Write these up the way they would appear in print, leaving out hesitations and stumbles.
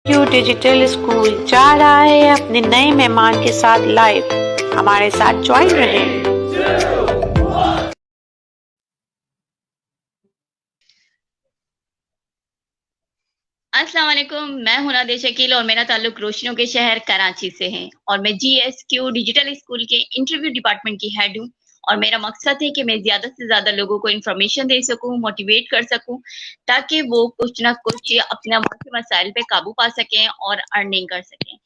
Q digital school जा रहा है अपने नए मेहमान के साथ लाइव। हमारे साथ ज्वाइन रहें। अस्सलाम वालेकुम। मैं हूं नादिया शकील और मेरा ताल्लुक रोशनियों के शहर कराची से है और मैं जीएसक्यू डिजिटल स्कूल के इंटरव्यू डिपार्टमेंट की हेड हूं। और मेरा मकसद है कि मैं ज़्यादा से ज़्यादा लोगों को इन्फॉर्मेशन दे सकूं, मोटिवेट कर सकूं, ताकि वो कुछ ना कुछ अपने मुख्य मसाइल पे काबू पा सकें और अर्निंग कर सकें।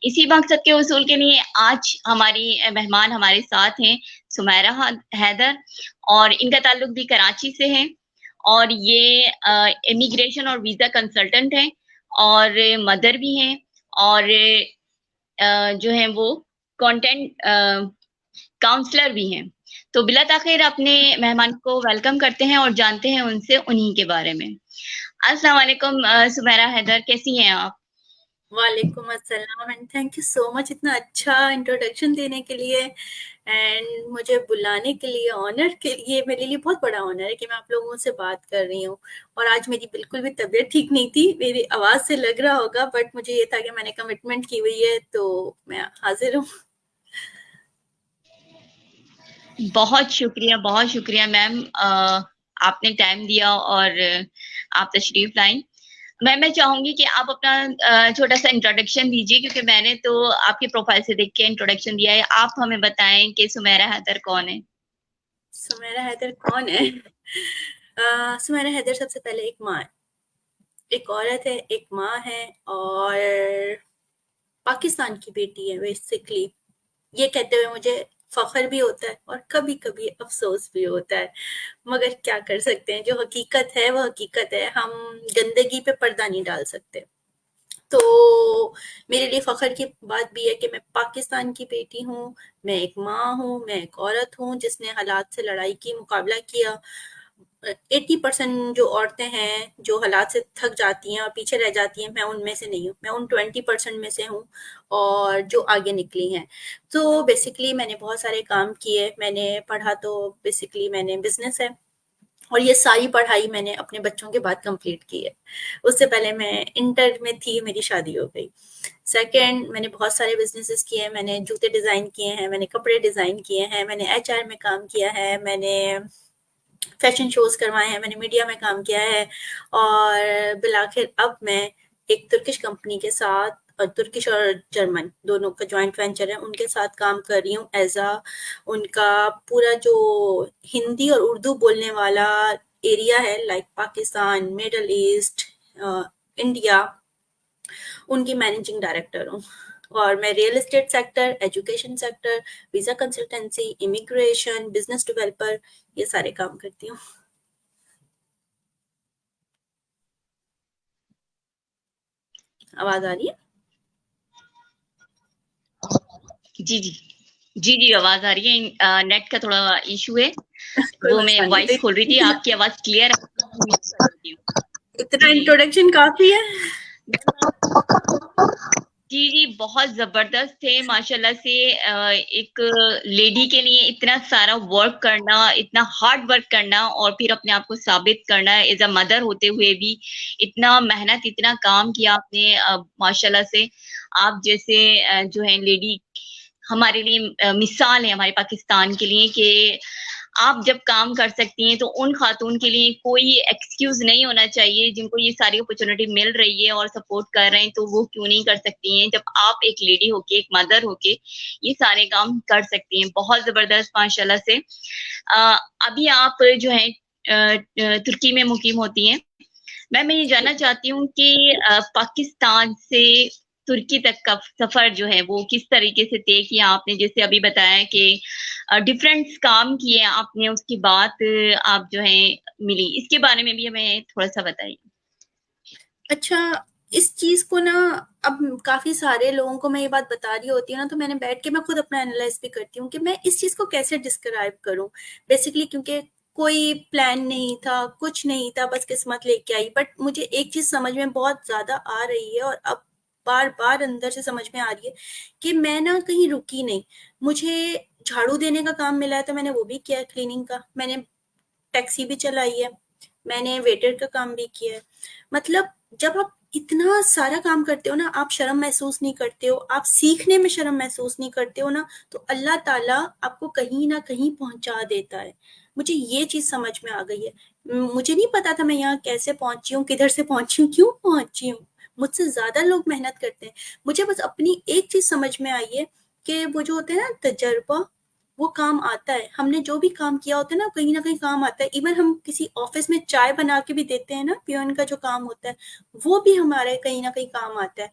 इसी मकसद के उसूल के लिए आज हमारी मेहमान हमारे साथ हैं, सुमैरा हैदर, और इनका ताल्लुक भी कराची से है। और ये इमिग्रेशन और वीज़ा कंसल्टेंट हैं और मदर भी हैं, और जो हैं वो कंटेंट काउंसलर भी हैं। तो बिला ताख़िर अपने मेहमान को वेलकम करते हैं और जानते हैं उनसे उन्हीं के बारे में। अस्सलाम वालेकुम सुमैरा हैदर, कैसी हैं आप? वालेकुम अस्सलाम and thank you so much इतना अच्छा इंट्रोडक्शन देने के लिए एंड मुझे बुलाने के लिए, ऑनर के लिए। मेरे लिए बहुत बड़ा ऑनर है कि मैं आप लोगों से बात कर रही हूँ। और आज मेरी बिल्कुल भी तबीयत ठीक नहीं थी, मेरी आवाज़ से लग रहा होगा, बट मुझे ये था कि मैंने कमिटमेंट की हुई है तो मैं हाजिर हूँ। बहुत शुक्रिया मैम, आपने टाइम दिया और आप तशरीफ लाई। मैं चाहूंगी कि आप अपना छोटा सा इंट्रोडक्शन दीजिए, क्योंकि मैंने तो आपकी प्रोफाइल से देख के इंट्रोडक्शन दिया है। आप हमें बताएं कि सुमैरा हैदर कौन है। सुमैरा हैदर कौन है? सुमैरा हैदर सबसे पहले एक माँ है, एक औरत है, एक माँ है और पाकिस्तान की बेटी है बेसिकली। ये कहते हुए मुझे फ़ख्र भी होता है और कभी-कभी अफ़सोस भी होता है, मगर क्या कर सकते हैं, जो हकीकत है वो हकीकत है, हम गंदगी पे पर्दा नहीं डाल सकते। तो मेरे लिए फ़ख्र की बात भी है कि मैं पाकिस्तान की बेटी हूँ, मैं एक माँ हूँ, मैं एक औरत हूँ जिसने हालात से लड़ाई की, मुकाबला किया। 80% जो औरतें हैं, जो हालात से थक जाती हैं और पीछे रह जाती हैं, मैं उनमें से नहीं हूँ। मैं उन 20% में से हूँ और जो आगे निकली हैं। तो बेसिकली मैंने बहुत सारे काम किए। मैंने पढ़ा तो बेसिकली मैंने बिज़नेस है और ये सारी पढ़ाई मैंने अपने बच्चों के बाद कंप्लीट की है। उससे पहले मैं इंटर में थी, मेरी शादी हो गई। सेकंड, मैंने बहुत सारे बिज़नेसेस किए हैं। मैंने जूते डिज़ाइन किए हैं, मैंने कपड़े डिज़ाइन किए हैं, मैंने एचआर में काम किया है, मैंने फैशन शोज़ करवाए हैं, मैंने मीडिया में काम किया है और बिलाखिर अब मैं एक तुर्किश कंपनी के साथ, तुर्किश और जर्मन दोनों का जॉइंट वेंचर है, उनके साथ काम कर रही हूँ एज़ उनका पूरा जो हिंदी और उर्दू बोलने वाला एरिया है, like Pakistan, middle east, India, उनकी मैनेजिंग डायरेक्टर हूँ। और मैं real estate sector, education sector, visa consultancy, immigration, business developer, ये सारे काम करती हूँ। आवाज़ आ रही है? जी जी, जी जी, आवाज आ रही है। नेट का थोड़ा इशू है, कोई वो मैं मसला नहीं। वॉइस खोल रही थी। तो आपकी आवाज क्लियर है। इतना जी जी इंट्रोडक्शन काफ़ी है। जी जी, बहुत जबरदस्त थे माशाल्लाह से। एक लेडी के लिए इतना सारा वर्क करना, इतना हार्ड वर्क करना और फिर अपने आप को साबित करना, एज अ मदर होते हुए भी इतना मेहनत, इतना काम किया आपने। माशाल्लाह से आप जैसे जो है लेडी हमारे लिए मिसाल है, हमारे पाकिस्तान के लिए, कि आप जब काम कर सकती हैं तो उन खातून के लिए कोई एक्सक्यूज नहीं होना चाहिए। जिनको ये सारी अपॉर्चुनिटी मिल रही है और सपोर्ट कर रहे हैं, तो वो क्यों नहीं कर सकती हैं, जब आप एक लेडी होके, एक मदर होके ये सारे काम कर सकती हैं। बहुत जबरदस्त माशाल्लाह से। अभी आप जो है तुर्की में मुकीम होती हैं। मैं ये जानना चाहती हूँ कि पाकिस्तान से तुर्की तक का सफर जो है वो किस तरीके से तय किया आपने? जैसे अभी बताया कि डिफरेंट काम किए आपने, उसके बाद आप जो है मिली। इसके बारे में भी हमें थोड़ा सा बताइए। अच्छा, इस चीज़ को ना, अब काफ़ी सारे लोगों को मैं ये बात बता रही होती हूँ ना, तो मैंने बैठ के मैं खुद अपना एनालाइज़ भी करती हूँ कि मैं इस चीज़ को कैसे डिस्क्राइब करूँ। बेसिकली क्योंकि कोई प्लान नहीं था, कुछ नहीं था, बस किस्मत लेके आई। बट मुझे एक चीज़ समझ में बहुत ज़्यादा आ रही है और अब बार-बार अंदर से समझ में आ रही है कि मैं ना कहीं रुकी नहीं। मुझे झाड़ू देने का काम मिला है तो मैंने वो भी किया है, क्लीनिंग का। मैंने टैक्सी भी चलाई है, मैंने वेटर का काम भी किया है। मतलब जब आप इतना सारा काम करते हो ना, आप शर्म महसूस नहीं करते हो, आप सीखने में शर्म महसूस नहीं करते हो ना, तो अल्लाह ताला आपको कहीं ना कहीं पहुंचा देता है। मुझे ये चीज समझ में आ गई है। मुझे नहीं पता था मैं यहाँ कैसे पहुंची हूँ, किधर से पहुंची हूँ, क्यों पहुंची हूँ। मुझसे ज्यादा लोग मेहनत करते हैं। मुझे बस अपनी एक चीज समझ में आई है कि वो जो होते हैं ना तजर्बा, वो काम आता है। हमने जो भी काम किया होता है ना, कहीं ना कहीं काम आता है। इवन हम किसी ऑफिस में चाय बना के भी देते हैं ना, पियोन का जो काम होता है, वो भी हमारे कहीं ना कहीं काम आता है।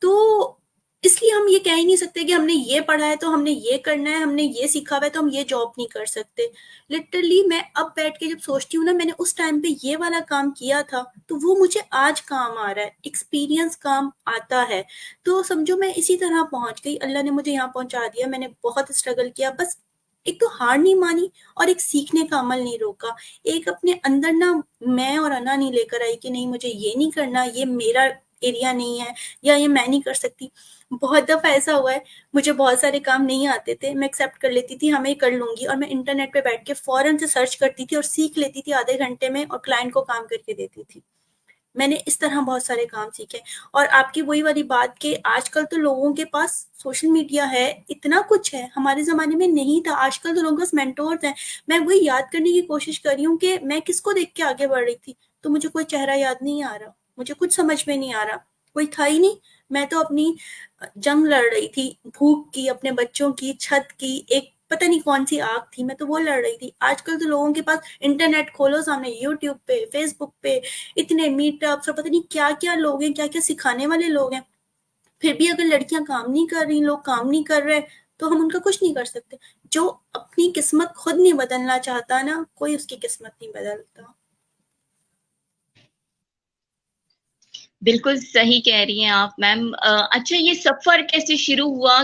तो इसलिए हम ये कह ही नहीं सकते कि हमने ये पढ़ा है तो हमने ये करना है, हमने ये सीखा हुआ है तो हम ये जॉब नहीं कर सकते। लिटरली मैं अब बैठ के जब सोचती हूँ ना, मैंने उस टाइम पे ये वाला काम किया था तो वो मुझे आज काम आ रहा है, एक्सपीरियंस काम आता है। तो समझो मैं इसी तरह पहुंच गई, अल्लाह ने मुझे यहाँ पहुंचा दिया। मैंने बहुत स्ट्रगल किया, बस एक तो हार नहीं मानी और एक सीखने का अमल नहीं रोका। एक अपने अंदर ना मैं और अना नहीं लेकर आई कि नहीं मुझे ये नहीं करना, ये मेरा एरिया नहीं है, या ये मैं नहीं कर सकती। बहुत दफा ऐसा हुआ है, मुझे बहुत सारे काम नहीं आते थे, मैं एक्सेप्ट कर लेती थी, हाँ मैं कर लूंगी, और मैं इंटरनेट पे बैठ के फौरन से सर्च करती थी और सीख लेती थी आधे घंटे में, और क्लाइंट को काम करके देती थी। मैंने इस तरह बहुत सारे काम सीखे। और आपकी वही वाली बात कि आजकल तो लोगों के पास सोशल मीडिया है, इतना कुछ है, हमारे ज़माने में नहीं था। आजकल तो लोगों के पास मेंटोर्स हैं। मैं वही याद करने की कोशिश कर रही हूँ कि मैं किसको देख के आगे बढ़ रही थी, तो मुझे कोई चेहरा याद नहीं आ रहा, मुझे कुछ समझ में नहीं आ रहा, कोई था ही नहीं। मैं तो अपनी जंग लड़ रही थी, भूख की, अपने बच्चों की, छत की, एक पता नहीं कौन सी आग थी, मैं तो वो लड़ रही थी। आजकल तो लोगों के पास इंटरनेट खोलो सामने, यूट्यूब पे, फेसबुक पे इतने मीटअप्स और पता नहीं क्या-क्या लोग हैं, क्या-क्या सिखाने वाले लोग हैं। फिर भी अगर लड़कियां काम नहीं कर रही, लोग काम नहीं कर रहे, तो हम उनका कुछ नहीं कर सकते। जो अपनी किस्मत खुद नहीं बदलना चाहता ना, कोई उसकी किस्मत नहीं बदलता। बिल्कुल सही कह रही हैं आप मैम। अच्छा, ये सफर कैसे शुरू हुआ?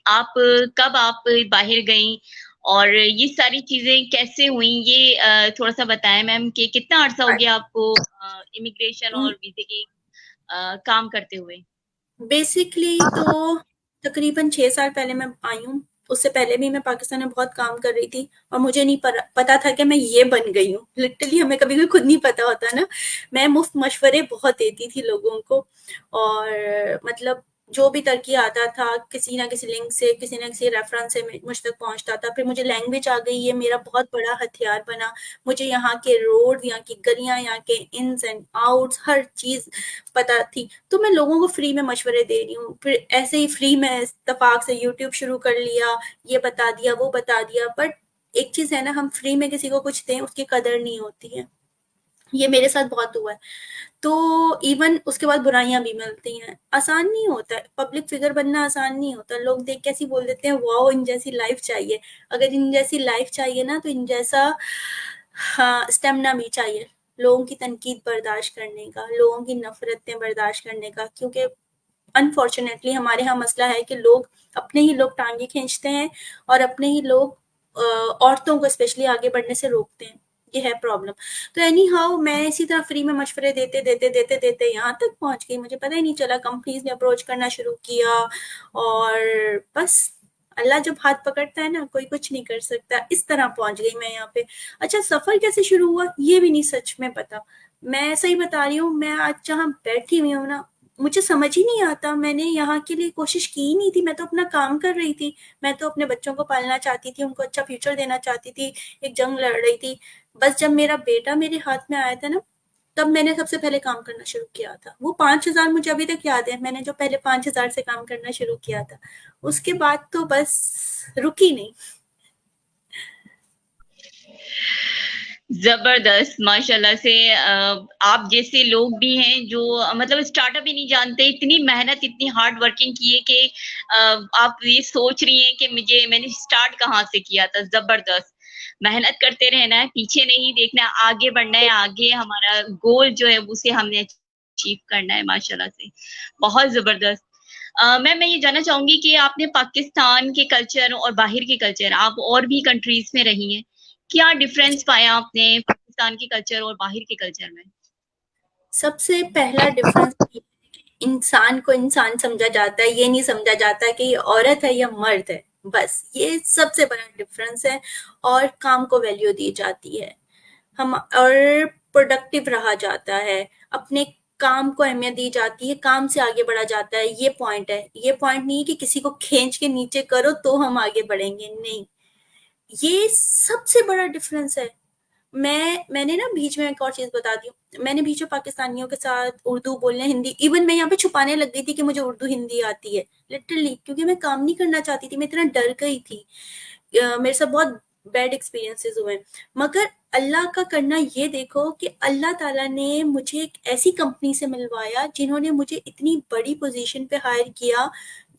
आप कब आप बाहर गईं और ये सारी चीजें कैसे हुई, ये थोड़ा सा बताएं मैम कि कितना अरसा हो गया आपको इमिग्रेशन और वीजे की काम करते हुए? बेसिकली तो तकरीबन 6 साल पहले मैं आई हूँ। उससे पहले भी मैं पाकिस्तान में बहुत काम कर रही थी, और मुझे नहीं पता था कि मैं ये बन गई हूँ। लिटरली हमें कभी कभी खुद नहीं पता होता ना। मैं मुफ्त मशवरे बहुत देती थी लोगों को, और मतलब जो भी तरक्की आता था, किसी ना किसी लिंक से, किसी ना किसी रेफरेंस से मुझ तक पहुंचता था। फिर मुझे लैंग्वेज आ गई, ये मेरा बहुत बड़ा हथियार बना। मुझे यहाँ के रोड, यहाँ की गलियां, यहाँ के इन्स एंड आउट्स, हर चीज पता थी। तो मैं लोगों को फ्री में मशवरे दे रही हूँ। फिर ऐसे ही फ्री में इत्तेफाक से यूट्यूब शुरू कर लिया, ये बता दिया, वो बता दिया। बट एक चीज है ना, हम फ्री में किसी को कुछ दें, उसकी कदर नहीं होती है। ये मेरे साथ बहुत हुआ है। तो इवन उसके बाद बुराइयां भी मिलती हैं। आसान नहीं होता है, पब्लिक फिगर बनना आसान नहीं होता। लोग देख के ऐसी बोल देते हैं, वाओ इन जैसी लाइफ चाहिए। अगर इन जैसी लाइफ चाहिए ना, तो इन जैसा हाँ स्टेमिना भी चाहिए, लोगों की तनकीद बर्दाश्त करने का, लोगों की नफरतें बर्दाश्त करने का। क्योंकि अनफॉर्चुनेटली हमारे यहाँ मसला है कि लोग, अपने ही लोग टांगे खींचते हैं, और अपने ही लोग औरतों को स्पेशली आगे बढ़ने से रोकते हैं। ये है प्रॉब्लम। तो एनी हाउ मैं इसी तरह फ्री में मशवरे देते देते देते देते यहाँ तक पहुंच गई। मुझे पता ही नहीं चला, कंपनीज ने अप्रोच करना शुरू किया, और बस अल्लाह जब हाथ पकड़ता है ना, कोई कुछ नहीं कर सकता। इस तरह पहुंच गई मैं यहाँ पे। अच्छा, सफर कैसे शुरू हुआ ये भी नहीं सच में पता। मैं सही बता रही हूँ, मैं आज जहाँ बैठी हुई हूँ ना, मुझे समझ ही नहीं आता। मैंने यहाँ के लिए कोशिश की ही नहीं थी, मैं तो अपना काम कर रही थी। मैं तो अपने बच्चों को पालना चाहती थी, उनको अच्छा फ्यूचर देना चाहती थी, एक जंग लड़ रही थी। बस जब मेरा बेटा मेरे हाथ में आया था ना, तब मैंने सबसे पहले काम करना शुरू किया था। वो 5,000 मुझे अभी तक याद है, मैंने जो पहले 5,000 से काम करना शुरू किया था। उसके बाद तो बस रुकी नहीं। जबरदस्त माशाल्लाह से। आप जैसे लोग भी हैं जो मतलब स्टार्टअप ही नहीं जानते, इतनी मेहनत, इतनी हार्ड वर्किंग की है कि आप ये सोच रही हैं कि मैंने स्टार्ट कहाँ से किया था। जबरदस्त मेहनत करते रहना है, पीछे नहीं देखना है, आगे बढ़ना है। आगे हमारा गोल जो है उसे हमने अचीव करना है। माशाल्लाह से बहुत जबरदस्त। मैं ये जानना चाहूंगी कि आपने पाकिस्तान के कल्चर और बाहर के कल्चर, आप और भी कंट्रीज में रही हैं, क्या डिफरेंस पाया आपने पाकिस्तान के कल्चर और बाहर के कल्चर में? सबसे पहला डिफरेंस ये है कि इंसान को इंसान समझा जाता है, ये नहीं समझा जाता कि ये औरत है या मर्द है। बस ये सबसे बड़ा डिफरेंस है। और काम को वैल्यू दी जाती है, हम और प्रोडक्टिव रहा जाता है। अपने काम को अहमियत दी जाती है, काम से आगे बढ़ा जाता है, ये पॉइंट है। ये पॉइंट नहीं है कि किसी को खींच के नीचे करो तो हम आगे बढ़ेंगे, नहीं। ये सबसे बड़ा डिफरेंस है। मैंने ना बीच में एक और चीज़ बताती हूँ। मैंने बीच में पाकिस्तानियों के साथ उर्दू बोलने, हिंदी, इवन मैं यहाँ पे छुपाने लग गई थी कि मुझे उर्दू, हिंदी आती है, लिटरली, क्योंकि मैं काम नहीं करना चाहती थी, मैं इतना डर गई थी। मेरे साथ बहुत बैड एक्सपीरियंसेस हुए। मगर अल्लाह का करना ये देखो कि अल्लाह ताला ने मुझे एक ऐसी कंपनी से मिलवाया, जिन्होंने मुझे इतनी बड़ी पोज़ीशन पे हायर किया,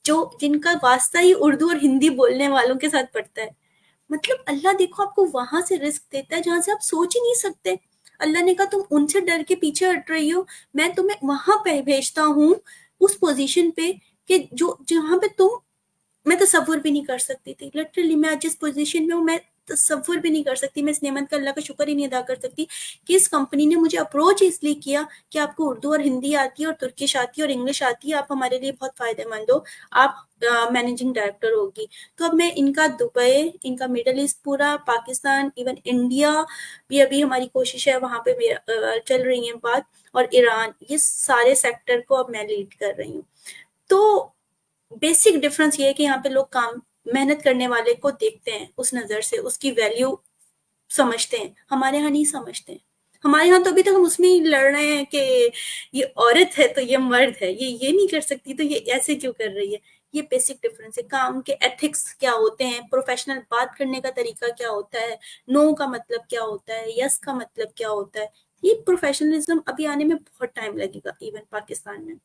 जिनका वास्ता ही उर्दू और हिंदी बोलने वालों के साथ पड़ता है। मतलब अल्लाह देखो आपको वहां से रिस्क देता है जहां से आप सोच ही नहीं सकते। अल्लाह ने कहा तुम उनसे डर के पीछे हट रही हो, मैं तुम्हें वहां पे भेजता हूँ, उस पोजीशन पे कि जो जहां पे तुम, मैं तसव्वुर भी नहीं कर सकती थी। लिटरली मैं आज जिस पोजीशन में हूँ, मैं तसव्वुर भी नहीं कर सकती, मैं इस नेमत का अल्लाह का शुक्र ही नहीं अदा कर सकती कि इस कंपनी ने मुझे अप्रोच इसलिए किया कि आपको उर्दू और हिंदी आती है और तुर्किश आती है और इंग्लिश आती है, आप हमारे लिए बहुत फायदेमंद हो, आप मैनेजिंग डायरेक्टर होगी। तो अब मैं इनका दुबई, इनका मिडल ईस्ट, पूरा पाकिस्तान, इवन इंडिया भी अभी हमारी कोशिश है, वहां पे चल रही है बात, और ईरान, ये सारे सेक्टर को अब मैं लीड कर रही हूँ। तो बेसिक डिफरेंस ये है कि यहाँ पे लोग काम, मेहनत करने वाले को देखते हैं उस नजर से, उसकी वैल्यू समझते हैं। हमारे यहाँ नहीं समझते हैं। हमारे यहाँ तो अभी तक हम उसमें ही लड़ रहे हैं कि ये औरत है तो ये मर्द है, ये नहीं कर सकती तो ये ऐसे क्यों कर रही है। ये बेसिक डिफरेंस है। काम के एथिक्स क्या होते हैं, प्रोफेशनल बात करने का तरीका क्या होता है, नो का मतलब क्या होता है, यस का मतलब क्या होता है, ये प्रोफेशनलिज्म अभी आने में बहुत टाइम लगेगा, इवन पाकिस्तान में।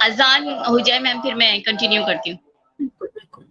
अजान हो जाए मैम, फिर मैं कंटिन्यू करती हूँ। बिल्कुल बिल्कुल।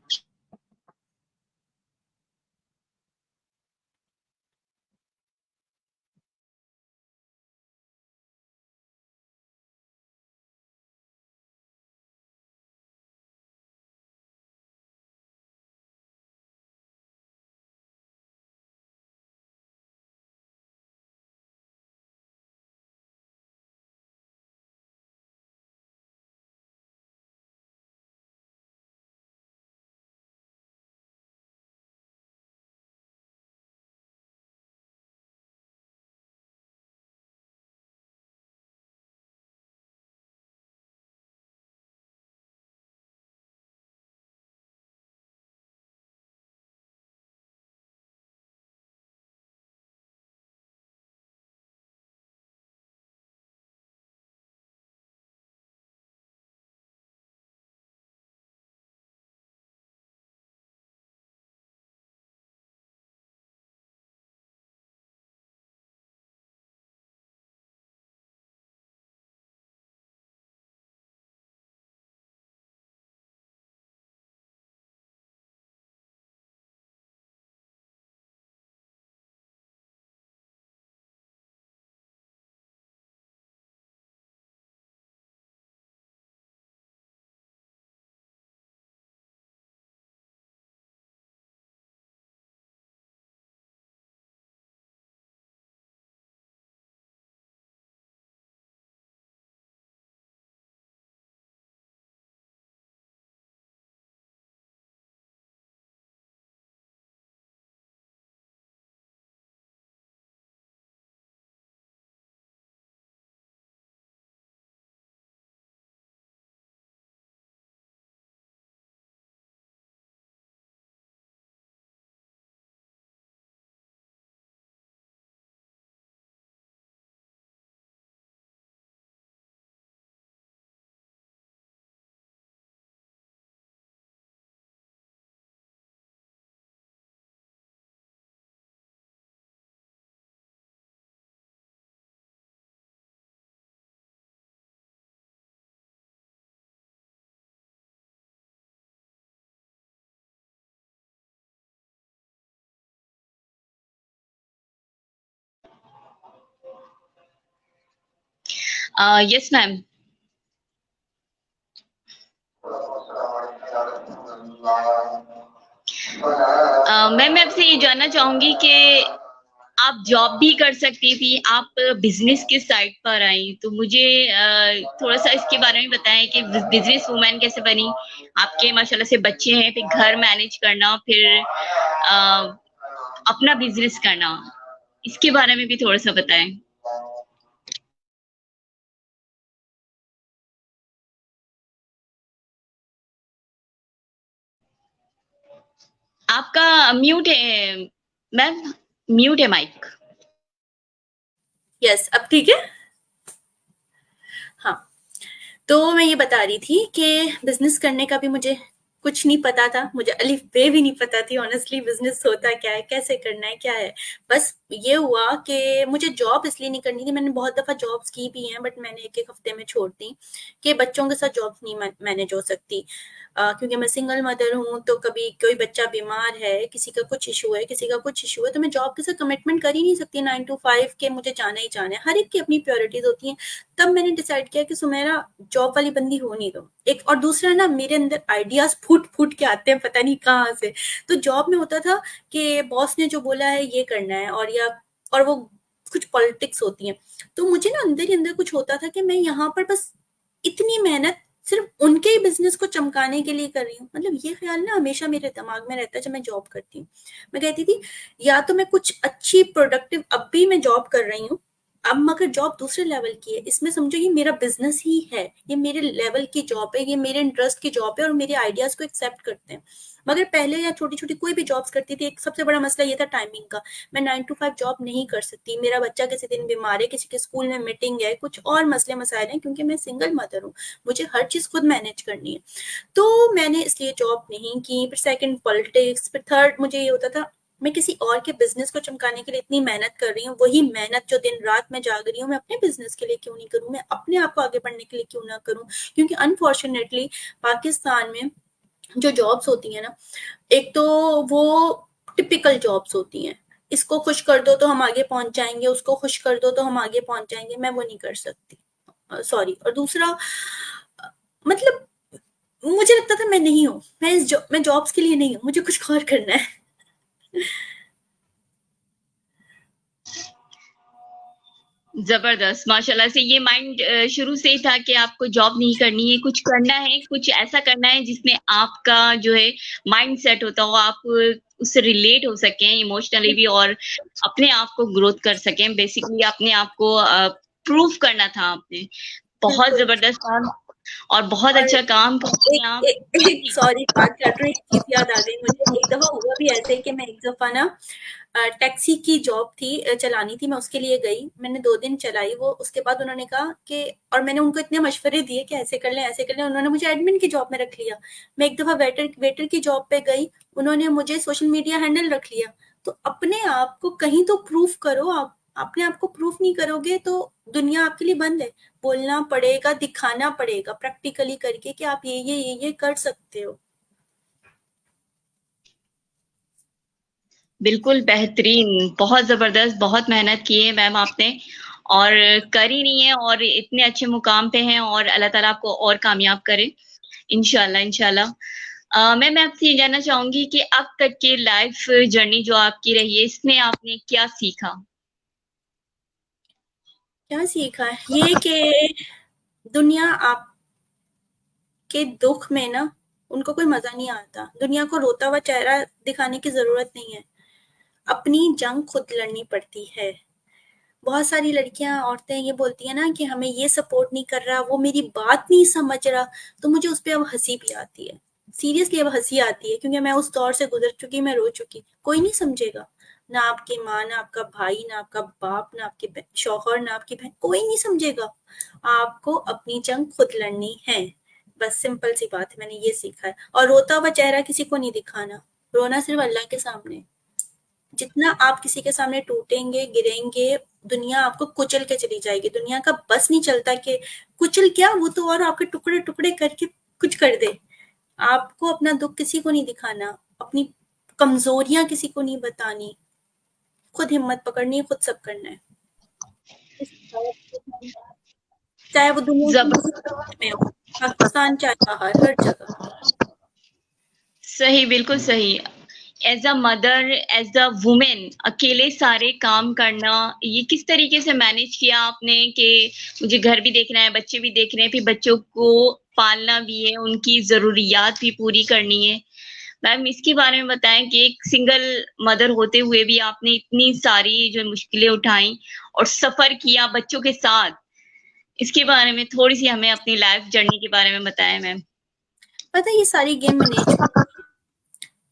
Yes ma'am. मैम मैं आपसे ये जानना चाहूंगी कि आप जॉब भी कर सकती थी, आप बिजनेस के साइड पर आई, तो मुझे थोड़ा सा इसके बारे में बताएं कि बिजनेस वूमेन कैसे बनी। आपके माशाल्लाह से बच्चे हैं, फिर घर मैनेज करना, फिर अपना बिजनेस करना, इसके बारे में भी थोड़ा सा बताएं। आपका म्यूट है मैम, म्यूट है माइक। यस, अब ठीक है। हाँ, तो मैं ये बता रही थी कि बिजनेस करने का भी मुझे कुछ नहीं पता था, मुझे अलिफ बे भी नहीं पता थी ऑनेस्टली बिजनेस होता क्या है, कैसे करना है, क्या है। बस ये हुआ कि मुझे जॉब इसलिए नहीं करनी थी, मैंने बहुत दफा जॉब्स की भी हैं, बट मैंने एक हफ्ते में छोड़ दी कि बच्चों के साथ जॉब्स नहीं मैनेज हो सकती। क्योंकि मैं सिंगल मदर हूँ, तो कभी कोई बच्चा बीमार है, किसी का कुछ इशू है, किसी का कुछ इशू है, तो मैं जॉब के साथ कमिटमेंट कर ही नहीं सकती 9 to 5 के मुझे जाना ही जाना है। हर एक की अपनी प्रायोरिटीज होती हैं। तब मैंने डिसाइड किया कि सुमेरा जॉब वाली बंदी हो नहीं दो। एक और दूसरा ना, मेरे अंदर आइडियाज फूट फूट के आते हैं पता नहीं कहाँ से। तो जॉब में होता था कि बॉस ने जो बोला है ये करना है, और वो कुछ पॉलिटिक्स होती हैं। तो मुझे ना अंदर ही अंदर कुछ होता था कि मैं यहाँ पर बस इतनी मेहनत सिर्फ उनके ही बिजनेस को चमकाने के लिए कर रही हूँ। मतलब ये ख्याल ना हमेशा मेरे दिमाग में रहता है जब मैं जॉब करती हूँ। मैं कहती थी या तो मैं कुछ अच्छी प्रोडक्टिव, अब भी मैं जॉब कर रही हूँ, अब मगर जॉब दूसरे लेवल की है, इसमें समझो ये मेरा बिजनेस ही है, ये मेरे लेवल की जॉब है, ये मेरे इंटरेस्ट की जॉब है, और मेरे आइडियाज को एक्सेप्ट करते हैं। मगर पहले या छोटी छोटी कोई भी जॉब्स करती थी, एक सबसे बड़ा मसला ये था टाइमिंग का। मैं 9 to 5 जॉब नहीं कर सकती, मेरा बच्चा किसी दिन बीमार है, किसी के स्कूल में मीटिंग है, कुछ और मसले मसाइल हैं, क्योंकि मैं सिंगल मदर हूँ, मुझे हर चीज खुद मैनेज करनी है। तो मैंने इसलिए जॉब नहीं की। फिर सेकंड पॉलिटिक्स, फिर थर्ड मुझे ये होता था मैं किसी और के बिजनेस को चमकाने के लिए इतनी मेहनत कर रही हूँ, वही मेहनत जो दिन रात में जाग रही हूँ, मैं अपने बिजनेस के लिए क्यों नहीं करूँ, मैं अपने आप को आगे बढ़ने के लिए क्यों ना करूँ। क्योंकि अनफॉर्चुनेटली पाकिस्तान में जो जॉब्स होती है ना, एक तो वो टिपिकल जॉब्स होती हैं, इसको खुश कर दो तो हम आगे पहुंच जाएंगे, उसको खुश कर दो तो हम आगे पहुंच जाएंगे। मैं वो नहीं कर सकती, सॉरी। और दूसरा मतलब मुझे लगता था मैं नहीं हूँ, मैं जॉब्स के लिए नहीं हूँ, मुझे कुछ और करना है। जबरदस्त, माशाल्लाह से ये माइंड शुरू से ही था कि आपको जॉब नहीं करनी है, कुछ करना है, कुछ ऐसा करना है जिसमें आपका जो है माइंड सेट होता हो, आप उससे रिलेट हो सकें इमोशनली भी, और अपने आप को ग्रोथ कर सकें। बेसिकली अपने आप को प्रूव करना था आपने। बहुत बिल्कुल। जबरदस्त काम, और बहुत और अच्छा काम करते हैं आप। एक सॉरी बात काट रही हूँ, एक चीज याद आ गई मुझे। एक दफा हुआ भी ऐसे कि मैं एक दफा ना टैक्सी की जॉब थी, चलानी थी, मैं उसके लिए गई, मैंने 2 दिन चलाई वो। उसके बाद उन्होंने कहा कि, और मैंने उनको इतने मशवरे दिए कि ऐसे कर लें ऐसे कर लें, उन्होंने मुझे एडमिन की जॉब में रख लिया। मैं एक दफा वेटर की जॉब पे गई, उन्होंने मुझे सोशल मीडिया हैंडल रख लिया। तो अपने आप को कहीं तो प्रूफ करो। आप अपने आप को प्रूफ नहीं करोगे तो दुनिया आपके लिए बंद है। बोलना पड़ेगा, दिखाना पड़ेगा प्रैक्टिकली करके कि आप ये कर सकते हो। बिल्कुल बेहतरीन, बहुत जबरदस्त, बहुत मेहनत की है मैम आपने, और कर ही नहीं है, और इतने अच्छे मुकाम पे हैं, और अल्लाह ताला आपको और कामयाब करे इंशाल्लाह इंशाल्लाह। मैं आपसे ये जानना चाहूंगी कि अब तक की लाइफ जर्नी जो आपकी रही है, इसमें आपने क्या सीखा? क्या सीखा है ये कि दुनिया आपके दुख में ना, उनको कोई मजा नहीं आता। दुनिया को रोता हुआ चेहरा दिखाने की जरूरत नहीं है, अपनी जंग खुद लड़नी पड़ती है। बहुत सारी लड़कियां, औरतें ये बोलती हैं ना कि हमें ये सपोर्ट नहीं कर रहा, वो मेरी बात नहीं समझ रहा। तो मुझे उस पर अब हंसी भी आती है, सीरियसली अब हंसी आती है, क्योंकि मैं उस दौर से गुजर चुकी, मैं रो चुकी। कोई नहीं समझेगा, ना आपकी माँ, ना आपका भाई, ना आपका बाप, ना आपके शौहर, ना आपकी बहन, कोई नहीं समझेगा। आपको अपनी जंग खुद लड़नी है, बस सिंपल सी बात है। मैंने ये सीखा है। और रोता हुआ चेहरा किसी को नहीं दिखाना, रोना सिर्फ अल्लाह के सामने। जितना आप किसी के सामने टूटेंगे, गिरेंगे, दुनिया आपको कुचल के चली जाएगी। दुनिया का बस नहीं चलता कि कुचल क्या, वो तो और आपके टुकड़े टुकड़े करके कुछ कर दे। आपको अपना दुख किसी को नहीं दिखाना, अपनी कमजोरियां किसी को नहीं बतानी, खुद हिम्मत पकड़नी है, खुद सब करना है। चाहे वो दुनिया जब में हो, पाकिस्तान चाहे बाहर, हर जगह। सही, बिल्कुल सही। As a mother, as a woman, अकेले सारे काम करना, ये किस तरीके से मैनेज किया आपने कि मुझे घर भी देखना है, बच्चे भी देखने हैं, फिर बच्चों को पालना भी है, उनकी ज़रूरियात भी पूरी करनी है। मैम इसके बारे में बताएँ कि एक सिंगल मदर होते हुए भी आपने इतनी सारी जो मुश्किलें उठाई और सफ़र किया बच्चों के साथ। इसके बारे में थोड़ी-सी हमें अपनी लाइफ़ जर्नी के बारे में बताएँ मैम। पता है ये सारी गेम मैनेज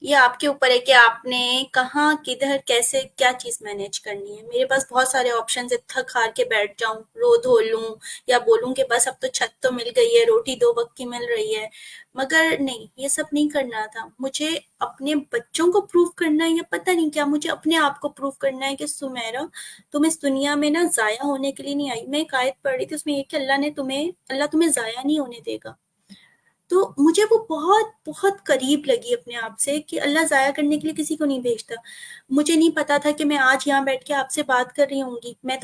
ये आपके ऊपर है कि आपने कहाँ, किधर, कैसे, क्या चीज़ मैनेज करनी है। मेरे पास बहुत सारे ऑप्शंस है, थक हार के बैठ जाऊँ, रो धो लूँ या बोलूँ कि बस अब तो छत तो मिल गई है, रोटी 2 वक़्त की मिल रही है। मगर नहीं, ये सब नहीं करना था। मुझे अपने बच्चों को प्रूव करना है या पता नहीं क्या, मुझे अपने आप को प्रूव करना है कि सुमेरा, तुम इस दुनिया में ना ज़ाया होने के लिए नहीं आई। मैं एक आयत पढ़ रही थी, उसमें ये कि अल्लाह तुम्हें ज़ाया नहीं होने देगा। तो मुझे वो बहुत बहुत करीब लगी अपने आप से कि अल्लाह ज़ाया करने के लिए किसी को नहीं भेजता। मुझे नहीं पता था कि मैं आज यहाँ बैठ के आपसे बात कर रही होंगी। मैं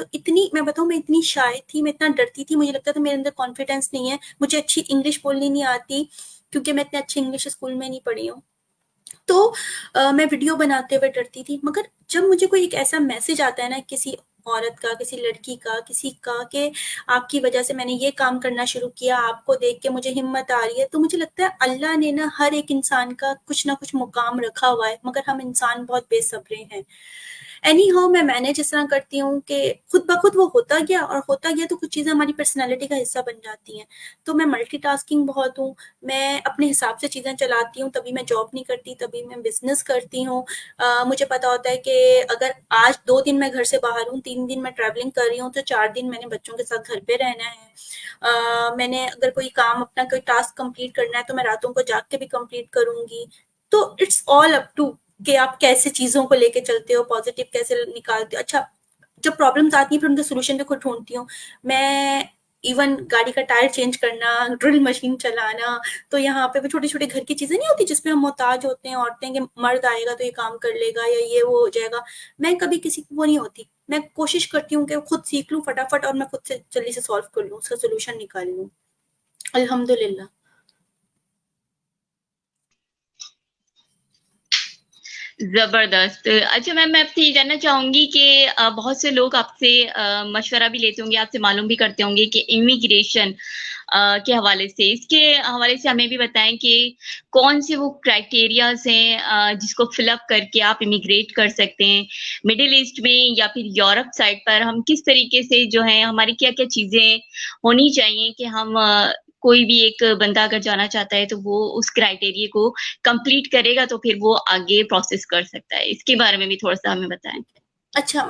बताऊँ, मैं इतनी शाय थी, मैं इतना डरती थी, मुझे लगता था मेरे अंदर कॉन्फिडेंस नहीं है, मुझे अच्छी इंग्लिश बोलनी नहीं आती, क्योंकि मैं इतने अच्छी इंग्लिश स्कूल में नहीं पढ़ी हूँ। तो मैं वीडियो बनाते हुए डरती थी। मगर जब मुझे कोई एक ऐसा मैसेज आता है ना, किसी औरत का, किसी लड़की का, किसी का, कि आपकी वजह से मैंने ये काम करना शुरू किया, आपको देख के मुझे हिम्मत आ रही है, तो मुझे लगता है अल्लाह ने ना हर एक इंसान का कुछ ना कुछ मुकाम रखा हुआ है, मगर हम इंसान बहुत बेसब्रे हैं। एनी हाउ मैं मैनेज इस तरह करती हूँ कि खुद ब खुद वो होता गया, और होता गया तो कुछ चीज़ें हमारी पर्सनैलिटी का हिस्सा बन जाती हैं। तो मैं मल्टीटास्किंग बहुत हूँ, मैं अपने हिसाब से चीज़ें चलाती हूँ, तभी मैं जॉब नहीं करती, तभी मैं बिज़नेस करती हूँ। मुझे पता होता है कि अगर आज 2 दिन मैं घर से बाहर हूँ, 3 दिन मैं ट्रैवलिंग कर रही हूँ, तो 4 दिन मैंने बच्चों के साथ घर पे रहना है। मैंने अगर कोई काम, अपना कोई टास्क कंप्लीट करना है, तो मैं रातों को जाग के भी कंप्लीट करूँगी। तो इट्स ऑल अप टू कि आप कैसे चीज़ों को लेके चलते हो, पॉज़िटिव कैसे निकालते हो। अच्छा, जब प्रॉब्लम्स आती हैं फिर उनका सॉल्यूशन भी खुद ढूँढती हूँ। मैं इवन गाड़ी का टायर चेंज करना, ड्रिल मशीन चलाना, तो यहाँ पे भी छोटी-छोटी घर की चीज़ें नहीं होती जिसमें हम मोहताज होते हैं औरतें, कि मर्द आएगा तो ये काम कर लेगा या ये वो हो जाएगा। मैं कभी किसी की वो नहीं होती। मैं कोशिश करती हूँ कि खुद सीख लूँ फटाफट और मैं खुद से जल्दी से सॉल्व कर लूँ, उसका सॉल्यूशन निकाल लूँ। अल्हम्दुलिल्लाह। ज़बरदस्त। अच्छा मैम, मैं आपसे ये जानना चाहूँगी कि बहुत से लोग आपसे मशवरा भी लेते होंगे, आपसे मालूम भी करते होंगे कि इमिग्रेशन के हवाले से, इसके हवाले से हमें भी बताएँ कि कौन से वो क्राइटेरियाज़ हैं जिसको फ़िल अप करके आप इमिग्रेट कर सकते हैं? मिडल ईस्ट में या फिर यूरोप साइड पर हम किस तरीके से जो है, हमारी क्या-क्या चीज़ें होनी चाहिए कि हम कोई भी एक बंदा अगर जाना चाहता है, तो वो उस क्राइटेरिया को कंप्लीट करेगा तो फिर वो आगे प्रोसेस कर सकता है। इसके बारे में भी थोड़ा-सा हमें बताएँ। अच्छा,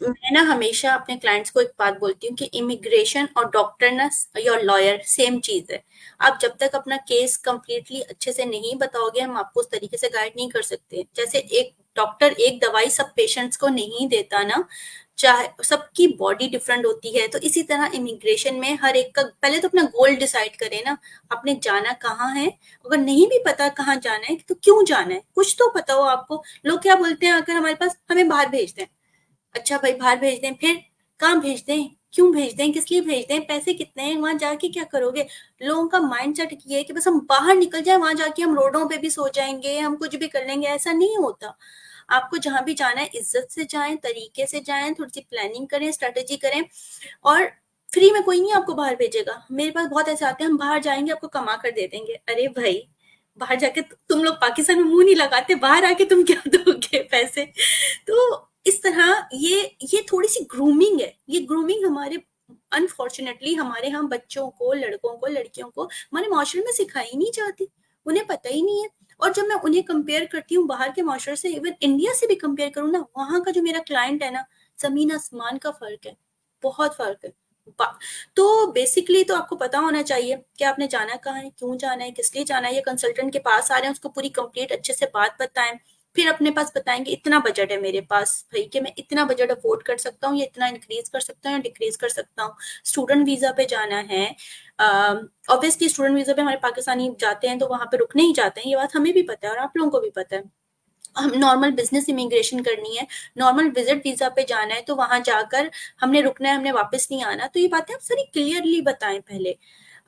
मैं ना हमेशा अपने क्लाइंट्स को एक बात बोलती हूँ कि इमिग्रेशन और डॉक्टर ना या लॉयर सेम चीज़ है। आप जब तक अपना केस कंप्लीटली अच्छे से नहीं बताओगे, हम आपको उस तरीके से गाइड नहीं कर सकते। जैसे एक डॉक्टर एक दवाई सब पेशेंट्स को नहीं देता ना, चाहे सबकी बॉडी डिफरेंट होती है, तो इसी तरह इमिग्रेशन में हर एक का पहले तो अपना गोल डिसाइड करें ना, आपने जाना कहाँ है। अगर नहीं भी पता कहाँ जाना है, तो क्यों जाना है, कुछ तो पता हो आपको। लोग क्या बोलते हैं आकर हमारे पास, हमें बाहर भेज दें। अच्छा भाई, बाहर भेज दें, फिर कहाँ भेज दें, क्यों भेज दें, किस लिए भेज दें, पैसे कितने हैं, वहां जाके क्या करोगे। लोगों का माइंड सेट ये है कि बस हम बाहर निकल जाए, वहां जाके हम रोडों पे भी सो जाएंगे, हम कुछ भी कर लेंगे। ऐसा नहीं होता। आपको जहां भी जाना है इज्जत से जाएं, तरीके से जाएं, थोड़ी सी प्लानिंग करें, स्ट्रेटेजी करें। और फ्री में कोई नहीं आपको बाहर भेजेगा। मेरे पास बहुत ऐसे आते हैं, हम बाहर जाएंगे आपको कमा कर दे देंगे। अरे भाई, बाहर जाके तुम लोग पाकिस्तान में मुंह नहीं लगाते, बाहर आके तुम क्या दोगे पैसे। तो इस तरह ये थोड़ी सी ग्रूमिंग है। ये ग्रूमिंग हमारे अनफॉर्चुनेटली हमारे यहाँ बच्चों को, लड़कों को, लड़कियों को हमारे माशरे में सिखाई नहीं जाती। उन्हें पता ही नहीं है। और जब मैं उन्हें कंपेयर करती हूँ बाहर के माशरे से, इवन इंडिया से भी कंपेयर करूँ ना, वहां का जो मेरा क्लाइंट है ना, जमीन आसमान का फर्क है, बहुत फर्क है। तो बेसिकली तो आपको पता होना चाहिए कि आपने जाना कहाँ है, क्यों जाना है, किस लिए जाना है। ये कंसल्टेंट के पास आ रहे हैं, उसको पूरी कंप्लीट अच्छे से बात बताएं। फिर अपने पास बताएंगे इतना बजट है मेरे पास भाई, कि मैं इतना बजट अफोर्ड कर सकता हूँ, ये इतना इंक्रीज कर सकता हूँ या डिक्रीज कर सकता हूँ। स्टूडेंट वीजा पे जाना है, ऑब्वियसली स्टूडेंट वीजा पे हमारे पाकिस्तानी जाते हैं तो वहां पे रुकने ही जाते हैं, ये बात हमें भी पता है और आप लोगों को भी पता है। हम नॉर्मल बिजनेस इमिग्रेशन करनी है, नॉर्मल विजिट वीजा पे जाना है, तो वहां जाकर हमने रुकना है, हमने वापस नहीं आना। तो ये बातें आप सारी क्लियरली बताएं पहले।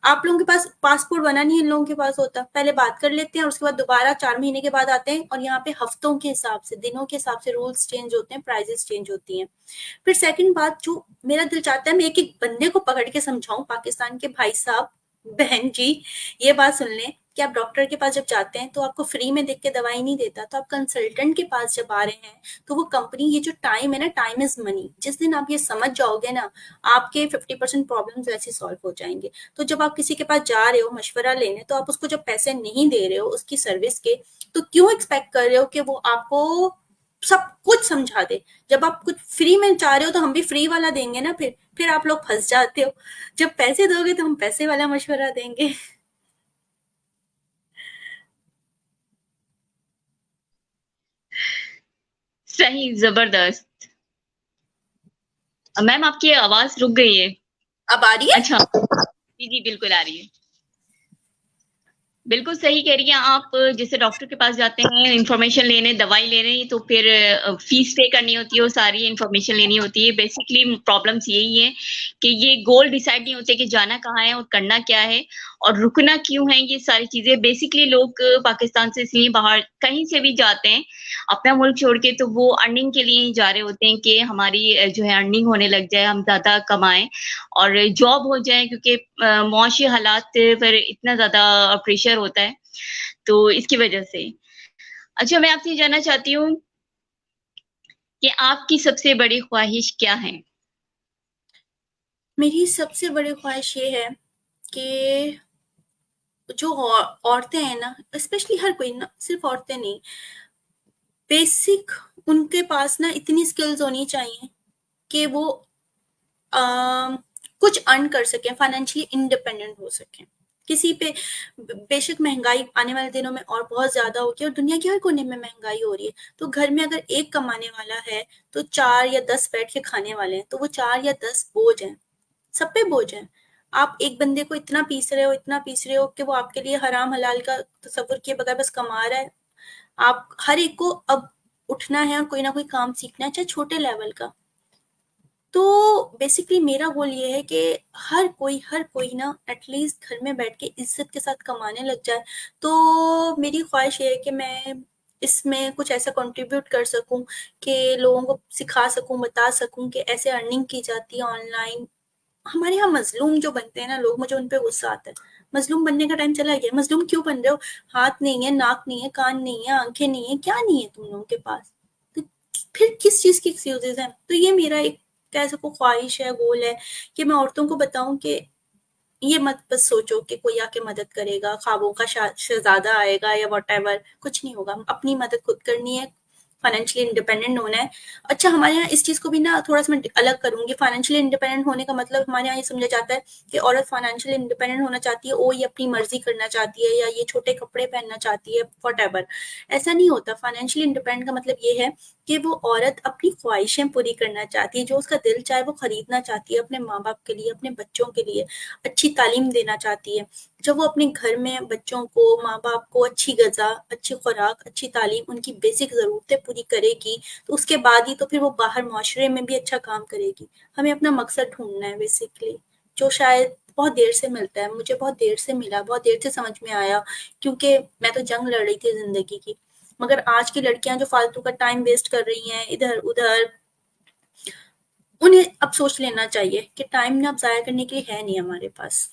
आप लोगों के पास पासपोर्ट बना नहीं, इन लोगों के पास होता, पहले बात कर लेते हैं और उसके बाद दोबारा 4 महीने के बाद आते हैं, और यहाँ पे हफ्तों के हिसाब से, दिनों के हिसाब से रूल्स चेंज होते हैं, प्राइजेस चेंज होती हैं। फिर सेकंड बात, जो मेरा दिल चाहता है मैं एक एक बंदे को पकड़ के समझाऊं, पाकिस्तान के भाई साहब बहन जी, ये बात सुन लें कि आप डॉक्टर के पास जब जाते हैं तो आपको फ्री में देख के दवाई नहीं देता, तो आप कंसल्टेंट के पास जब आ रहे हैं तो वो कंपनी, ये जो टाइम है ना, टाइम इज मनी, जिस दिन आप ये समझ जाओगे ना, आपके 50% प्रॉब्लम्स वैसे सॉल्व हो जाएंगे। तो जब आप किसी के पास जा रहे हो मशवरा लेने, तो आप उसको जब पैसे नहीं दे रहे हो उसकी सर्विस के, तो क्यों एक्सपेक्ट कर रहे हो कि वो आपको सब कुछ समझा दे। जब आप कुछ फ्री में चाह रहे हो तो हम भी फ्री वाला देंगे ना, फिर आप लोग फंस जाते हो। जब पैसे दोगे तो हम पैसे वाला मशवरा देंगे। सही, जबरदस्त। मैम आपकी आवाज रुक गई है। अब आ रही है? अच्छा, जी जी बिल्कुल आ रही है। बिल्कुल सही कह रही हैं आप। जैसे डॉक्टर के पास जाते हैं इंफॉर्मेशन लेने, दवाई लेने, तो फिर फीस पे करनी होती है और सारी इंफॉर्मेशन लेनी होती है। बेसिकली प्रॉब्लम्स यही है कि ये गोल डिसाइड नहीं होते कि जाना कहाँ है और करना क्या है और रुकना क्यों है। ये सारी चीजें बेसिकली लोग पाकिस्तान से इसलिए बाहर कहीं से भी जाते हैं अपना मुल्क छोड़ के, तो वो अर्निंग के लिए ही जा रहे होते हैं कि हमारी जो है अर्निंग होने लग जाए, हम ज्यादा कमाएं और जॉब हो जाए, क्योंकि मुआशी हालात पर इतना ज्यादा प्रेशर होता है, तो इसकी वजह से। अच्छा, मैं आपसे जानना चाहती हूँ कि आपकी सबसे बड़ी ख्वाहिश क्या है? मेरी सबसे बड़ी ख्वाहिश ये है कि जो औरतें हैं ना, स्पेशली हर कोई ना, सिर्फ औरतें नहीं, बेसिक उनके पास ना इतनी स्किल्स होनी चाहिए कि वो अम, कुछ अर्न कर सकें, फाइनेंशियली इंडिपेंडेंट हो सकें। किसी पे बेशक महंगाई आने वाले दिनों में और बहुत ज्यादा होगी, और दुनिया के हर कोने में महंगाई हो रही है, तो घर में अगर एक कमाने वाला है तो 4 या 10 बैठ के खाने वाले हैं, तो वो 4 या 10 बोझ हैं, सब पे बोझ है। आप एक बंदे को इतना पीस रहे हो, इतना पीस रहे हो कि वो आपके लिए हराम हलाल का तस्वुर किए बगैर बस कमा रहा है। आप हर एक को अब उठना है और कोई ना कोई काम सीखना है, चाहे छोटे लेवल का। तो बेसिकली मेरा गोल ये है कि हर कोई ना एटलीस्ट घर में बैठ के इज्जत के साथ कमाने लग जाए। तो मेरी ख्वाहिश ये है कि मैं इसमें कुछ ऐसा कंट्रीब्यूट कर सकूं कि लोगों को सिखा सकूं, बता सकूं कि ऐसे अर्निंग की जाती है ऑनलाइन। हमारे यहाँ मजलूम जो बनते हैं ना लोग, मुझे उन पे गुस्सा आता है। मजलूम बनने का टाइम चला गया। मजलूम क्यों बन रहे हो? हाथ नहीं है, नाक नहीं है, कान नहीं है, आंखें नहीं है, क्या नहीं है तुम लोगों के पास? तो फिर किस चीज की एक्सक्यूजेज हैं? तो ये मेरा एक कह सको ख्वाहिश है, गोल है कि मैं औरतों को बताऊं कि ये मत बस सोचो कि कोई आके मदद करेगा, ख्वाबों का शहजादा आएगा या वॉटेवर, कुछ नहीं होगा। अपनी मदद खुद करनी है, फाइनेंशियली इंडिपेंडेंट होना है। अच्छा, हमारे यहाँ इस चीज को भी ना थोड़ा सा मैं अलग करूंगी। फाइनेंशियली इंडिपेंडेंट होने का मतलब हमारे यहाँ ये समझा जाता है कि औरत फाइनेंशियली इंडिपेंडेंट होना चाहती है, वो ये अपनी मर्जी करना चाहती है या ये छोटे कपड़े पहनना चाहती है, वॉटेवर। ऐसा नहीं होता। फाइनेंशियली इंडिपेंडेंट का मतलब ये है कि वो औरत अपनी ख्वाहिशें पूरी करना चाहती है, जो उसका दिल चाहे वो खरीदना चाहती है अपने माँ बाप के लिए, अपने बच्चों के लिए। अच्छी तालीम देना चाहती है। जब वो अपने घर में बच्चों को, माँ बाप को अच्छी गजा, अच्छी खुराक, अच्छी तालीम, उनकी बेसिक जरूरतें पूरी करेगी, तो उसके बाद ही तो फिर वो बाहर माशरे में भी अच्छा काम करेगी। हमें अपना मकसद ढूंढना है बेसिकली, जो शायद बहुत देर से मिलता है। मुझे बहुत देर से मिला, बहुत देर से समझ में आया, क्योंकि मैं तो जंग लड़ रही थी जिंदगी की। मगर आज की लड़कियां जो फालतू का टाइम वेस्ट कर रही हैं इधर उधर, उन्हें अब सोच लेना चाहिए कि टाइम ना अब जाया करने के लिए है नहीं हमारे पास।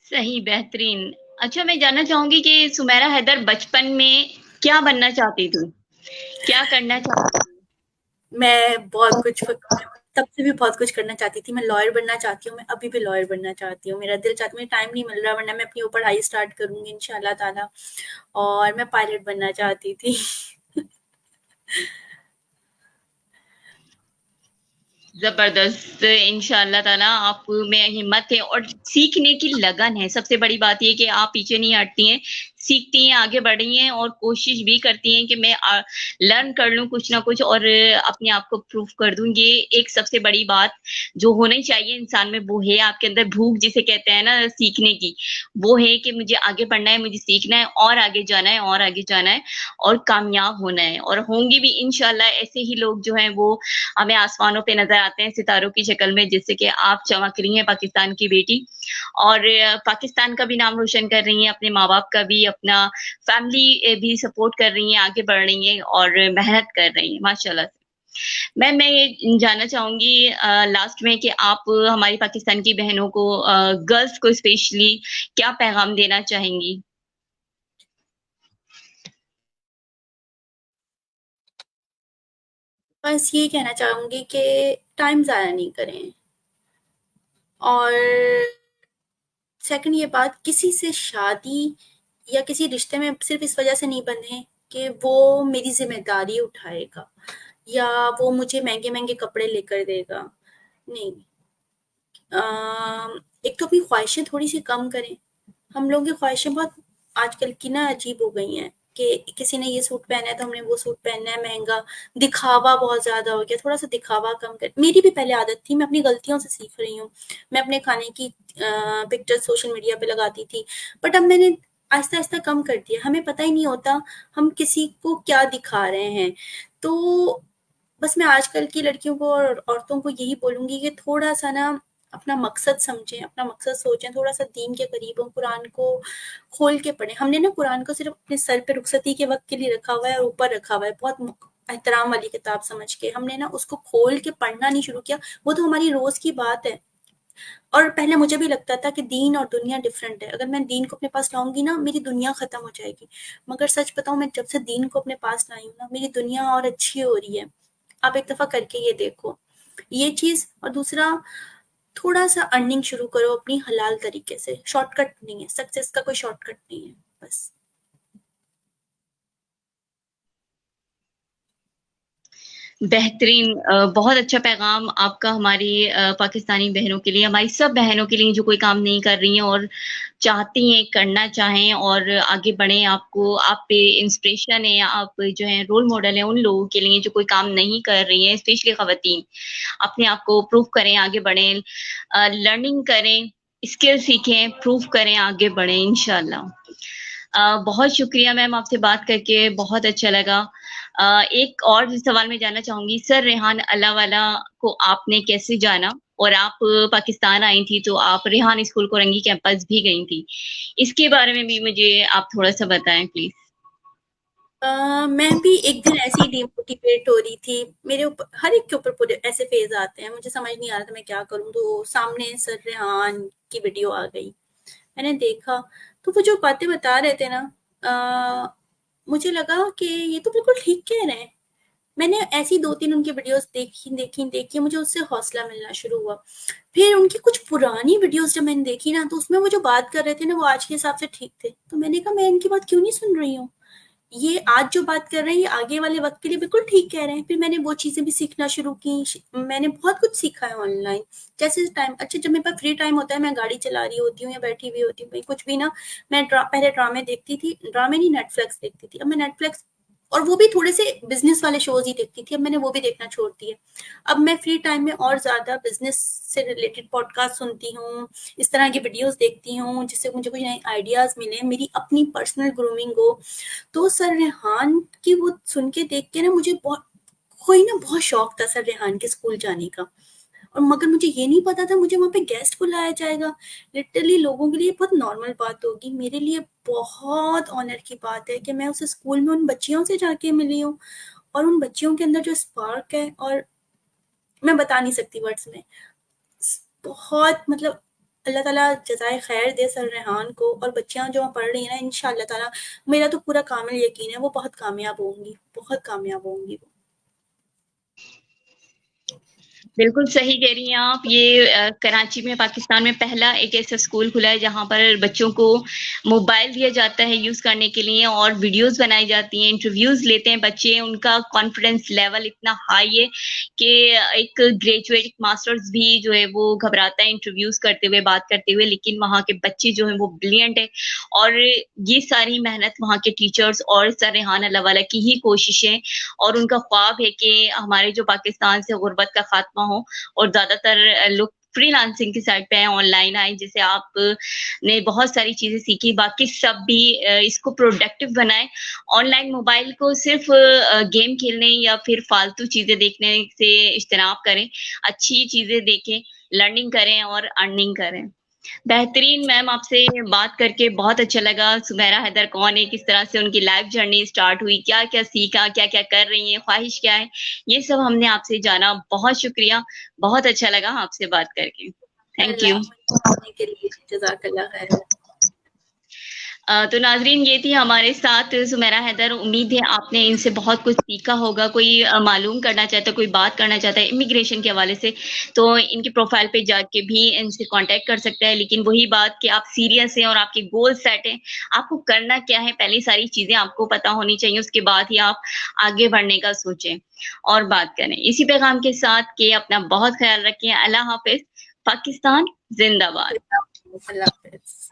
सही, बेहतरीन। अच्छा, मैं जानना चाहूंगी कि सुमेरा हैदर बचपन में क्या बनना चाहती थी, क्या करना चाहती थी? मैं बहुत कुछ तब से भी बहुत कुछ करना चाहती थी। मैं लॉयर बनना चाहती हूँ, मैं अभी भी लॉयर बनना चाहती हूँ। मेरा दिल चाहता है, मुझे टाइम नहीं मिल रहा, वरना मैं अपनी वो पढ़ाई स्टार्ट करूंगी इंशाल्लाह ताला। और मैं पायलट बनना चाहती थी। जबरदस्त। इंशाल्लाह ताला आप में हिम्मत है और सीखने की लगन है। सबसे बड़ी बात ये कि आप पीछे नहीं हटती हैं, सीखती हैं, आगे बढ़ रही हैं और कोशिश भी करती हैं कि मैं लर्न कर लूँ कुछ ना कुछ और अपने आप को प्रूव कर दूँ। ये एक सबसे बड़ी बात जो होनी चाहिए इंसान में, वो है आपके अंदर भूख जिसे कहते हैं ना सीखने की, वो है कि मुझे आगे बढ़ना है, मुझे सीखना है और आगे जाना है और आगे जाना है और कामयाब होना है और होंगी भी इंशाल्लाह। ऐसे ही लोग जो हैं वो हमें आसमानों पे नज़र आते हैं सितारों की शक्ल में, जैसे कि आप चमक रही हैं पाकिस्तान की बेटी और पाकिस्तान का भी नाम रोशन कर रही हैं, अपने माँ-बाप का भी, अपना फैमिली भी सपोर्ट कर रही हैं, आगे बढ़ रही हैं और मेहनत कर रही हैं माशाल्लाह से। मैं ये जानना चाहूँगी लास्ट में कि आप हमारी पाकिस्तान की बहनों को गर्ल्स को स्पेशली क्या पैगाम देना चाहेंगी? बस ये कहना चाहूँगी कि टाइम ज़ाया नहीं करें और सेकंड ये बात, किसी से शादी या किसी रिश्ते में सिर्फ़ इस वज़ह से नहीं बंधें कि वो मेरी ज़िम्मेदारी उठाएगा या वो मुझे महँगे-महँगे कपड़े लेकर देगा। नहीं। एक तो अपनी ख्वाहिशें थोड़ी-सी कम करें। हम लोगों की ख्वाहिशें बहुत आजकल की ना अजीब हो गई हैं कि किसी ने ये सूट पहना है तो हमने वो सूट पहनना है महँगा, दिखावा बहुत ज़्यादा हो गया, थोड़ा-सा दिखावा कम करें। मेरी भी पहले आदत थी, मैं अपनी गलतियों से सीख रही हूँ। मैं अपने खाने की पिक्चर्स सोशल मीडिया पे लगाती थी, बट अब मैंने आहिस्ता-आहिस्ता कम कर दिया। हमें पता ही नहीं होता हम किसी को क्या दिखा रहे हैं। तो बस मैं आजकल की लड़कियों को और औरतों को यही बोलूँगी कि थोड़ा-सा ना अपना मकसद समझें, अपना मकसद सोचें, थोड़ा-सा दीन के करीब हों, कुरान को खोल के पढ़ें। हमने ना कुरान को सिर्फ़ अपने सर पे रुखसती के वक़्त के लिए रखा हुआ है और ऊपर रखा हुआ है, बहुत एहतराम वाली किताब समझ के। हमने ना उसको खोल के पढ़ना नहीं शुरू किया, वो तो हमारी रोज़ की बात है। और पहले मुझे भी लगता था कि दीन और दुनिया डिफरेंट है। अगर मैं दीन को अपने पास लाऊँगी ना, मेरी दुनिया ख़त्म हो जाएगी। मगर सच बताऊँ, मैं जब से दीन को अपने पास लाई हूँ ना, मेरी दुनिया और अच्छी हो रही है। आप एक दफ़ा करके ये देखो। ये चीज़ और दूसरा, थोड़ा-सा अर्निंग शुरू करो अपनी हलाल तरीके से। शॉर्टकट नहीं है, सक्सेस का कोई शॉर्टकट नहीं है, बस। बेहतरीन बहुत अच्छा पैगाम आपका हमारी पाकिस्तानी बहनों के लिए, हमारी सब बहनों के लिए जो कोई काम नहीं कर रही हैं और चाहती हैं, करना चाहें और आगे बढ़ें। आपको आप पे इंस्पिरेशन है, आप जो हैं रोल मॉडल हैं उन लोगों के लिए जो कोई काम नहीं कर रही हैं, स्पेशली ख़वातीन। अपने आप को प्रूव करें, आगे बढ़ें, लर्निंग करें, स्किल सीखें, प्रूव करें, आगे बढ़ें इंशाल्लाह। बहुत शुक्रिया मैम आपसे बात करके बहुत अच्छा लगा। एक और सवाल मैं जानना चाहूँगी सर रेहान अल्लाहवाला को आपने कैसे जाना? और आप पाकिस्तान आई थी तो आप रेहान स्कूल कोरंगी कैंपस भी गई थी। इसके बारे में भी मुझे आप थोड़ा-सा बताएँ प्लीज़? मैं भी एक दिन ऐसे ही डिमोटिवेट हो रही थी। मेरे ऊपर हर एक के ऊपर पूरे ऐसे फ़ेज़ आते हैं। मुझे समझ नहीं आ रहा था मैं क्या करूँ, तो सामने सर रेहान की वीडियो आ गई। मैंने देखा, तो वो जो बातें बता रहे थे ना, अ, मुझे लगा कि ये तो बिल्कुल ठीक कह रहे हैं। मैंने ऐसी 2-3 उनकी वीडियोज़ देखी, मुझे उससे हौसला मिलना शुरू हुआ। फिर उनकी कुछ पुरानी वीडियोज़ जब मैंने देखी ना, तो उसमें वो जो बात कर रहे थे ना, वो आज के हिसाब से ठीक थे। तो मैंने कहा, मैं इनकी बात क्यों नहीं सुन रही हूँ? ये आज जो बात कर रहे हैं, ये आगे वाले वक़्त के लिए बिल्कुल ठीक कह रहे हैं। फिर मैंने वो चीज़ें भी सीखना शुरू की। मैंने बहुत कुछ सीखा है ऑनलाइन। जैसे टाइम अच्छा, जब मेरे पास फ्री टाइम होता है, मैं गाड़ी चला रही होती हूँ या बैठी हुई होती हूँ, कहीं कुछ भी ना, मैं पहले ड्रामे देखती थी, ड्रामे नहीं, नेटफ्लिक्स देखती थी। अब मैं नेटफ्लिक्स और वो भी थोड़े से बिज़नेस वाले शोज़ ही देखती थी, अब मैंने वो भी देखना छोड़ दिया। अब मैं फ्री टाइम में और ज़्यादा बिज़नेस से रिलेटेड पॉडकास्ट सुनती हूँ, इस तरह की वीडियोज़ देखती हूँ, जिससे मुझे कुछ नए आइडियाज़ मिलें, मेरी अपनी पर्सनल ग्रूमिंग हो। तो सर रेहान की वो सुन के देख के ना, मुझे बहुत शौक था सर रेहान के स्कूल जाने का। और मगर मुझे ये नहीं पता था मुझे वहाँ पे गेस्ट बुलाया जाएगा। लिटरली लोगों के लिए बहुत नॉर्मल बात होगी, मेरे लिए बहुत ऑनर की बात है कि मैं उस स्कूल में उन बच्चियों से जाके मिली हूँ और उन बच्चियों के अंदर जो स्पार्क है, और मैं बता नहीं सकती वर्ड्स में। बहुत मतलब अल्लाह ताला जज़ाए खैर दे सर रेहान को, और बच्चियाँ जो वहाँ पढ़ रही हैं ना, इंशाअल्लाह ताला, मेरा तो पूरा कामिल यकीन है वो बहुत कामयाब होंगी, बहुत कामयाब होंगी वो। बिल्कुल सही कह रही हैं आप। ये कराची में, पाकिस्तान में पहला एक ऐसा स्कूल खुला है जहाँ पर बच्चों को मोबाइल दिया जाता है यूज़ करने के लिए और वीडियोज़ बनाई जाती हैं, इंटरव्यूज़ लेते हैं बच्चे, उनका कॉन्फिडेंस लेवल इतना हाई है कि एक ग्रेजुएट, मास्टर्स भी जो है वो घबराता है इंटरव्यूज़ करते हुए, बात करते हुए, लेकिन वहाँ के बच्चे जो हैं वो ब्रिलियंट है और ये सारी मेहनत वहाँ के टीचर्स और सर रेहान अल्लाहवाला की ही कोशिशें और उनका ख्वाब है कि हमारे जो पाकिस्तान से गुर्बत का खात्मा हो और ज़्यादातर लोग फ्रीलांसिंग की साइड पे आए, ऑनलाइन आए, जैसे आप ने बहुत सारी चीज़ें सीखी, बाकी सब भी इसको प्रोडक्टिव बनाएँ। ऑनलाइन मोबाइल को सिर्फ़ गेम खेलने या फिर फालतू चीज़ें देखने से इज्तनाब करें, अच्छी चीज़ें देखें, लर्निंग करें और अर्निंग करें। बेहतरीन मैम, आपसे बात करके बहुत अच्छा लगा। सुमेरा हैदर कौन है, किस तरह से उनकी लाइफ जर्नी स्टार्ट हुई, क्या-क्या सीखा, क्या-क्या कर रही हैं, ख्वाहिश क्या है, ये सब हमने आपसे जाना। बहुत शुक्रिया, बहुत अच्छा लगा आपसे बात करके। Thank you. सुनने के लिए जज़ाकल्लाह खैर। तो नाज़रीन, ये थी हमारे साथ सुमेरा हैदर। उम्मीद है आपने इनसे बहुत कुछ सीखा होगा। कोई मालूम करना चाहता है, कोई बात करना चाहता है इमिग्रेशन के हवाले से, तो इनके प्रोफाइल पे जाके भी इनसे कांटेक्ट कर सकता है। लेकिन वही बात कि आप सीरियस हैं और आपके गोल सेट हैं, आपको करना क्या है, पहले सारी चीज़ें आपको पता होनी चाहिए, उसके बाद ही आप आगे बढ़ने का सोचें और बात करें। इसी पैगाम के साथ कि अपना बहुत ख़्याल रखें। अल्लाह हाफ़िज़। पाकिस्तान ज़िंदाबाद। अल्लाह हाफ़िज़।